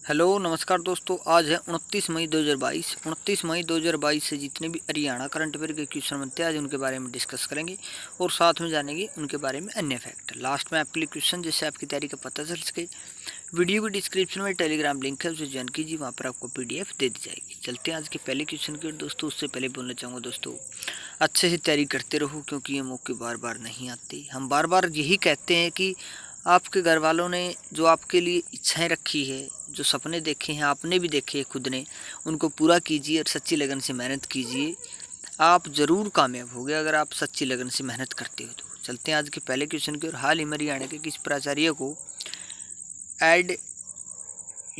Hello नमस्कार दोस्तों। आज है 29 मई 2022। 29 मई 2022 से जितने भी हरियाणा करंट अफेयर के क्वेश्चन बनते हैं आज उनके बारे में डिस्कस करेंगे और साथ में जानेंगे उनके बारे में अन्य फैक्ट। लास्ट में आपके लिए क्वेश्चन जिससे आपकी तैयारी का पता चल सके, वीडियो की डिस्क्रिप्शन में टेलीग्राम लिंक है, उसे ज्वाइन कीजिए, वहाँ पर आपको PDF दे दी जाएगी। चलते हैं आज के पहले क्वेश्चन की ओर दोस्तों। उससे पहले बोलना चाहूँगा दोस्तों, अच्छे से तैयारी करते रहो क्योंकि ये मौके बार बार नहीं आते। हम बार बार यही कहते हैं कि आपके घर वालों ने जो आपके लिए इच्छाएं रखी है, जो सपने देखे हैं, आपने भी देखे हैं खुद ने, उनको पूरा कीजिए और सच्ची लगन से मेहनत कीजिए। आप ज़रूर कामयाब होगे अगर आप सच्ची लगन से मेहनत करते हो तो। चलते हैं आज के पहले क्वेश्चन की ओर। हाल ही में हरियाणा के किस प्राचार्य को एड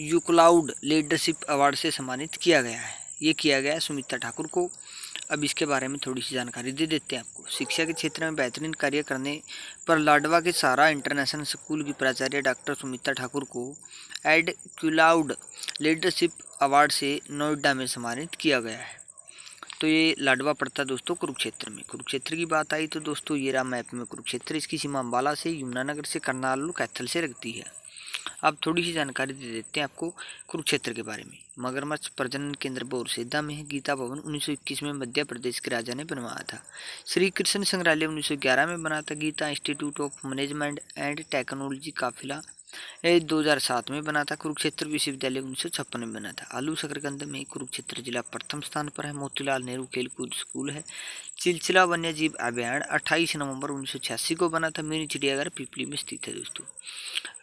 यूक्लाउड लीडरशिप अवार्ड से सम्मानित किया गया है? ये किया गया है सुमित्रा ठाकुर को। अब इसके बारे में थोड़ी सी जानकारी दे देते हैं आपको। शिक्षा के क्षेत्र में बेहतरीन कार्य करने पर लाडवा के सहारा इंटरनेशनल स्कूल की प्राचार्य डॉक्टर सुमित्रा ठाकुर को एड क्लाउड लीडरशिप अवार्ड से नोएडा में सम्मानित किया गया है। तो ये लाडवा पड़ता है दोस्तों कुरुक्षेत्र में। कुरुक्षेत्र की बात आई तो दोस्तों ये रहा मैप में कुरुक्षेत्र। इसकी सीमा अम्बाला से, यमुनानगर से, करनाल और कैथल से लगती है। अब थोड़ी सी जानकारी दे देते हैं आपको कुरुक्षेत्र के बारे में। मगरमच्छ प्रजनन केंद्र बोरसेदा में है। गीता भवन 1921 में मध्य प्रदेश के राजा ने बनवाया था। श्री कृष्ण संग्रहालय 1911 में बना था। Geeta institute of management and technology काफिला 2007 में बना था। कुरुक्षेत्र विश्वविद्यालय 1956 में बना था। आलू शकरकंद में कुरुक्षेत्र जिला प्रथम स्थान पर है। मोतीलाल नेहरू खेलकूद स्कूल है। चिलचिला वन्य जीव अभ्यारण्य 28 नवंबर 1986 को बना था। मिनी चिड़ियाघर पिपली में स्थित है दोस्तों।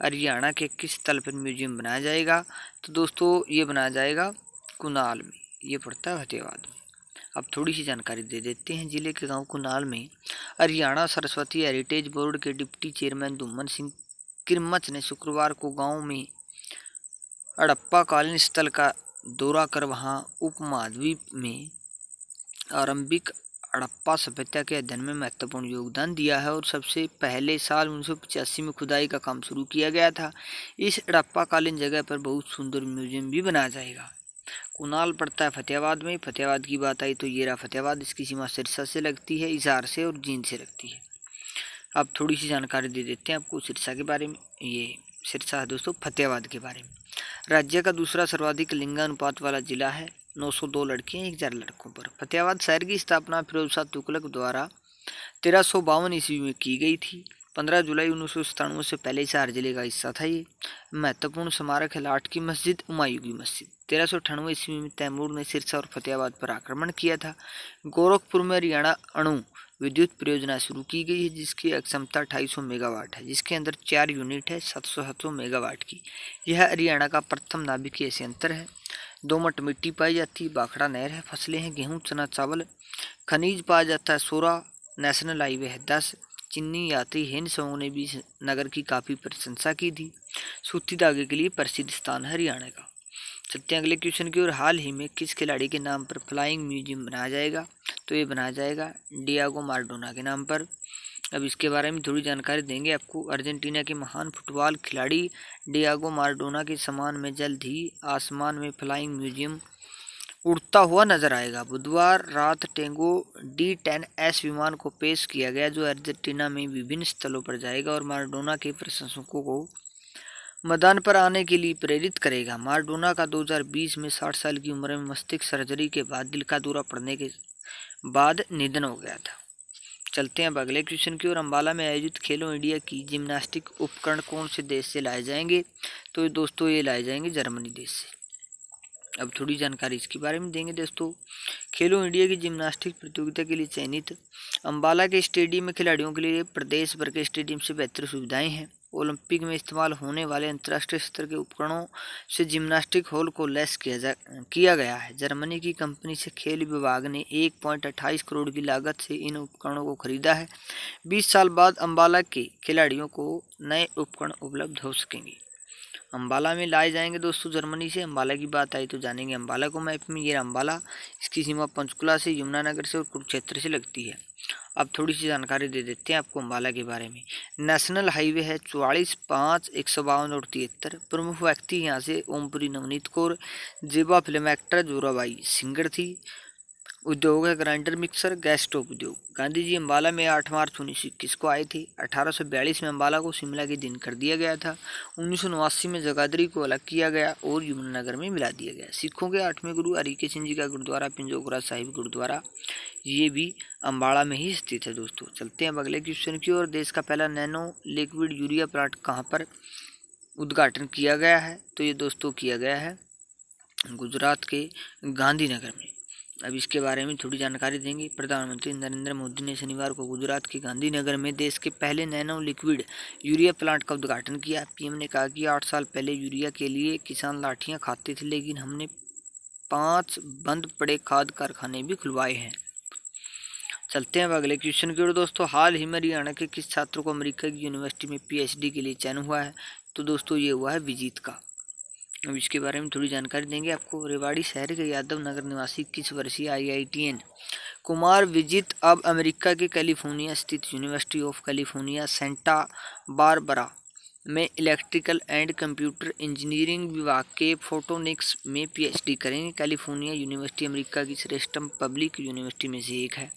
हरियाणा के किस स्थल पर म्यूजियम बनाया जाएगा? तो दोस्तों ये बनाया जाएगा कुनाल में। ये पड़ता है फतेहाबाद में। अब थोड़ी सी जानकारी दे देते हैं। जिले के गांव कुनाल में हरियाणा सरस्वती हेरिटेज बोर्ड के डिप्टी चेयरमैन धूमन सिंह किरमच ने शुक्रवार को गांव में हड़प्पा कालीन स्थल का दौरा कर वहां उपमहाद्वीप में आरंभिक हड़प्पा सभ्यता के अध्ययन में महत्वपूर्ण योगदान दिया है और सबसे पहले साल 1985 में खुदाई का काम शुरू किया गया था। इस हड़प्पा कालीन जगह पर बहुत सुंदर म्यूजियम भी बनाया जाएगा। कुनाल पड़ता है फतेहाबाद में। फतेहाबाद की बात आई तो ये रहा फतेहाबाद। इसकी सीमा सिरसा से लगती है, हिसार से और जींद से लगती है। अब थोड़ी सी जानकारी दे देते हैं आपको सिरसा के बारे में। ये सिरसा है दोस्तों फतेहाबाद के बारे में। राज्य का दूसरा सर्वाधिक लिंगानुपात वाला जिला है। 902 लड़कियां 1000 लड़कों पर। फतेहाबाद शहर की स्थापना फिरोज शाह तुगलक द्वारा 1352 ईस्वी में की गई थी। 15 जुलाई 1997 से पहले शहर जिले का हिस्सा था। ये महत्वपूर्ण स्मारक है लाट की मस्जिद, हुमायूं की मस्जिद। 1398 ईस्वी में तैमूर ने सिरसा और फतेहाबाद पर आक्रमण किया था। गोरखपुर में हरियाणा अणु विद्युत परियोजना शुरू की गई है जिसकी क्षमता 250 मेगावाट है, जिसके अंदर 4 यूनिट है 700 मेगावाट की। यह हरियाणा का प्रथम नाभिकीय संयंत्र है। दोमट मिट्टी पाई जाती है। भाखड़ा नहर है। फसलें हैं गेहूं, चना, चावल। खनिज पाया जाता है सोरा। नेशनल हाईवे है 10। चीनी यात्री हिंद सोंग ने भी नगर की काफ़ी प्रशंसा की थी। सूती धागे के लिए प्रसिद्ध स्थान है हरियाणा का। चलते हैं अगले क्वेश्चन की ओर। हाल ही में किस खिलाड़ी के नाम पर फ्लाइंग म्यूजियम बनाया जाएगा? तो ये बनाया जाएगा डियागो माराडोना के नाम पर। अब इसके बारे में थोड़ी जानकारी देंगे आपको। अर्जेंटीना के महान फुटबॉल खिलाड़ी डियागो माराडोना के सम्मान में जल्द ही आसमान में फ्लाइंग म्यूजियम उड़ता हुआ नजर आएगा। बुधवार रात टेंगो D10S विमान को पेश किया गया जो अर्जेंटीना में विभिन्न स्थलों पर जाएगा और माराडोना के प्रशंसकों को मैदान पर आने के लिए प्रेरित करेगा। माराडोना का 2020 में 60 साल की उम्र में मस्तिष्क सर्जरी के बाद दिल का दौरा पड़ने के बाद निधन हो गया था। चलते हैं अब अगले क्वेश्चन की ओर। अम्बाला में आयोजित खेलो इंडिया की जिम्नास्टिक उपकरण कौन से देश से लाए जाएंगे? तो दोस्तों ये लाए जाएंगे जर्मनी देश से। अब थोड़ी जानकारी इसके बारे में देंगे दोस्तों। खेलो इंडिया की जिम्नास्टिक प्रतियोगिता के लिए चयनित अम्बाला के स्टेडियम में खिलाड़ियों के लिए प्रदेश भर के स्टेडियम से बेहतर सुविधाएं हैं। ओलंपिक में इस्तेमाल होने वाले अंतर्राष्ट्रीय स्तर के उपकरणों से जिम्नास्टिक हॉल को लैस किया गया है। जर्मनी की कंपनी से खेल विभाग ने 1.28 करोड़ की लागत से इन उपकरणों को खरीदा है। 20 साल बाद अम्बाला के खिलाड़ियों को नए उपकरण उपलब्ध हो सकेंगे। अम्बाला में लाए जाएंगे दोस्तों जर्मनी से। अम्बाला की बात आई तो जानेंगे अम्बाला को मैप में। ये अम्बाला, इसकी सीमा पंचकुला से, यमुनानगर से और कुरुक्षेत्र से लगती है। अब थोड़ी सी जानकारी दे देते हैं आपको अम्बाला के बारे में। नेशनल हाईवे है 44, 5, 152 और 73। प्रमुख व्यक्ति यहाँ से ओमपुरी नवनीत कौर, जेबा फिल्म एक्टर जोराबाई सिंगर थी। उद्योग है ग्राइंडर मिक्सर गैस स्टोव उद्योग। गांधी जी अम्बाला में 8 मार्च 1921 को आए थे। 1842 में अम्बाला को शिमला के दिन कर दिया गया था। 1989 में जगाधरी को अलग किया गया और यमुनानगर में मिला दिया गया। सिखों के 8वें गुरु हरिके सिंह जी का गुरुद्वारा पिंजोगरा साहिब गुरुद्वारा ये भी अम्बाड़ा में ही स्थित है। दोस्तों चलते हैं अब अगले क्वेश्चन की ओर। देश का पहला नैनो लिक्विड यूरिया प्लांट कहाँ पर उद्घाटन किया गया है? तो ये दोस्तों किया गया है गुजरात के गांधीनगर में। अब इसके बारे में थोड़ी जानकारी देंगे। प्रधानमंत्री नरेंद्र मोदी ने शनिवार को गुजरात के गांधीनगर में देश के पहले नैनो लिक्विड यूरिया प्लांट का उद्घाटन किया। पीएम ने कहा कि 8 साल पहले यूरिया के लिए किसान लाठियां खाते थे, लेकिन हमने 5 बंद पड़े खाद कारखाने भी खुलवाए हैं। चलते हैं अब अगले क्वेश्चन की ओर। दोस्तों हाल ही में हरियाणा के किस छात्र को अमेरिका की यूनिवर्सिटी में पीएचडी के लिए चयन हुआ है? तो दोस्तों ये हुआ है विजीत का। अब इसके बारे में थोड़ी जानकारी देंगे आपको। रेवाड़ी शहर के यादव नगर निवासी 21 वर्षीय IITN कुमार विजित अब अमेरिका के कैलिफोर्निया स्थित university of California Santa Barbara में इलेक्ट्रिकल एंड कंप्यूटर इंजीनियरिंग विभाग के फोटोनिक्स में पीएचडी करेंगे। कैलिफोर्निया यूनिवर्सिटी अमेरिका की श्रेष्ठतम पब्लिक यूनिवर्सिटी में से एक है।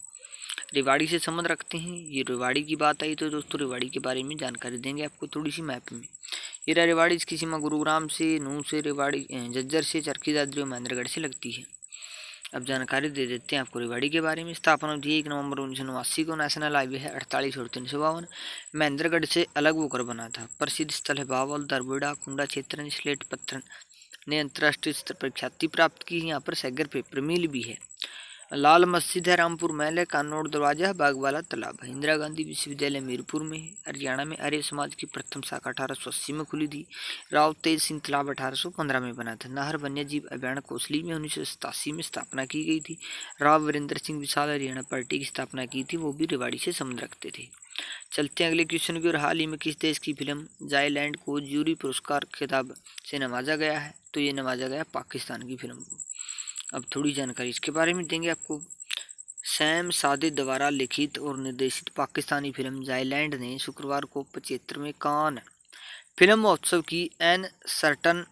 रेवाड़ी से संबंध रखते हैं। ये रेवाड़ी की बात आई तो दोस्तों रेवाड़ी के बारे में जानकारी देंगे आपको थोड़ी सी मैप में। ये रेवाड़ी इसकी सीमा गुरुग्राम से, नूह से, रेवाड़ी, झज्जर से, चरखी दादरी और महेंद्रगढ़ से लगती है। अब जानकारी दे देते हैं आपको रेवाड़ी के बारे में। स्थापना हुई 1 नवंबर 1989 को। नेशनल हाईवे है 48 और 352। महेंद्रगढ़ से अलग होकर बना था। प्रसिद्ध स्थल है बावल, दरबेड़ा, कुंडा क्षेत्र, स्लेट पत्थर ने अंतर्राष्ट्रीय स्तर पर ख्याति प्राप्त की। यहाँ पर सैगर पेपर मिल भी है। लाल मस्जिद है, रामपुर महल है, कानौड़ दरवाजा है, बागवाला तालाब है। इंदिरा गांधी विश्वविद्यालय मीरपुर में है। हरियाणा में आर्य समाज की प्रथम शाखा 1880 में खुली थी। राव तेज सिंह तालाब 1815 में बना था। नाहर वन्यजीव अभ्यारण्य कोसली में 1987 में स्थापना की गई थी। राव वीरेंद्र सिंह विशाल हरियाणा पार्टी की स्थापना की थी, वो भी रेवाड़ी से संबंध रखते थे। चलते हैं अगले क्वेश्चन की ओर। हाल ही में किस देश की फिल्म जायलैंड को जूरी पुरस्कार खिताब से नवाजा गया है? तो ये नवाजा गया पाकिस्तान की फिल्म को। अब थोड़ी जानकारी इसके बारे में देंगे आपको। सैम सादिक द्वारा लिखित और निर्देशित पाकिस्तानी फिल्म जायलैंड ने शुक्रवार को 75वें कान फिल्म महोत्सव की एन सर्टन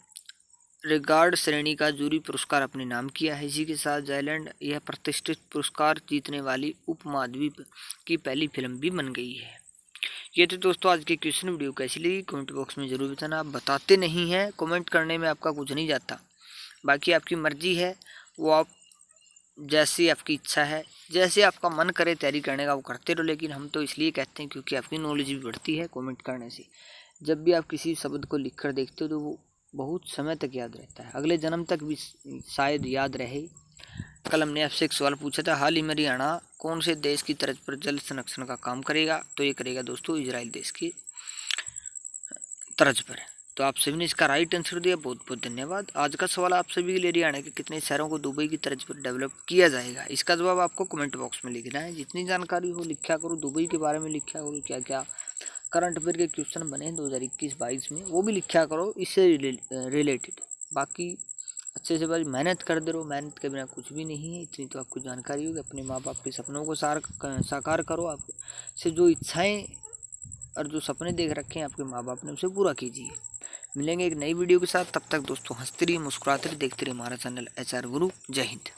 रिगार्ड श्रेणी का जूरी पुरस्कार अपने नाम किया है। इसी के साथ जायलैंड यह प्रतिष्ठित पुरस्कार जीतने वाली उपमहाद्वीप की पहली फिल्म भी बन गई है। ये तो दोस्तों आज की क्वेश्चन वीडियो कैसी लगी कमेंट बॉक्स में जरूर बताना। आप बताते नहीं हैं, कमेंट करने में आपका कुछ नहीं जाता। बाकी आपकी मर्जी है, वो आप जैसी आपकी इच्छा है, जैसे आपका मन करे तैयारी करने का वो करते रहो। लेकिन हम तो इसलिए कहते हैं क्योंकि आपकी नॉलेज भी बढ़ती है कमेंट करने से। जब भी आप किसी शब्द को लिख कर देखते हो तो वो बहुत समय तक याद रहता है, अगले जन्म तक भी शायद याद रहे। कल हमने आपसे एक सवाल पूछा था, हाल ही में हरियाणा कौन से देश की तर्ज पर जल संरक्षण का काम करेगा? तो ये करेगा दोस्तों इजराइल देश की तर्ज पर। तो आप सभी ने इसका राइट आंसर दिया, बहुत बहुत धन्यवाद। आज का सवाल आप सभी के लिए, हरियाणा के कितने शहरों को दुबई की तर्ज पर डेवलप किया जाएगा? इसका जवाब आपको कमेंट बॉक्स में लिखना है। जितनी जानकारी हो लिखा करो, दुबई के बारे में लिखा करो, क्या क्या करंट अफेयर के क्वेश्चन बने 2021-22 में वो भी लिखा करो इससे रिलेटेड। बाकी अच्छे से बस मेहनत कर दे रहो, मेहनत के बिना कुछ भी नहीं है। इतनी तो आपको जानकारी होगी। अपने माँ बाप के सपनों को साकार करो, आपसे जो इच्छाएं और जो सपने देख रखे हैं आपके माँ बाप ने उसे पूरा कीजिए। मिलेंगे एक नई वीडियो के साथ, तब तक दोस्तों हंसते रहिए, मुस्कुराते रहिए, देखते रहिए हमारा चैनल HR गुरु। जय हिंद।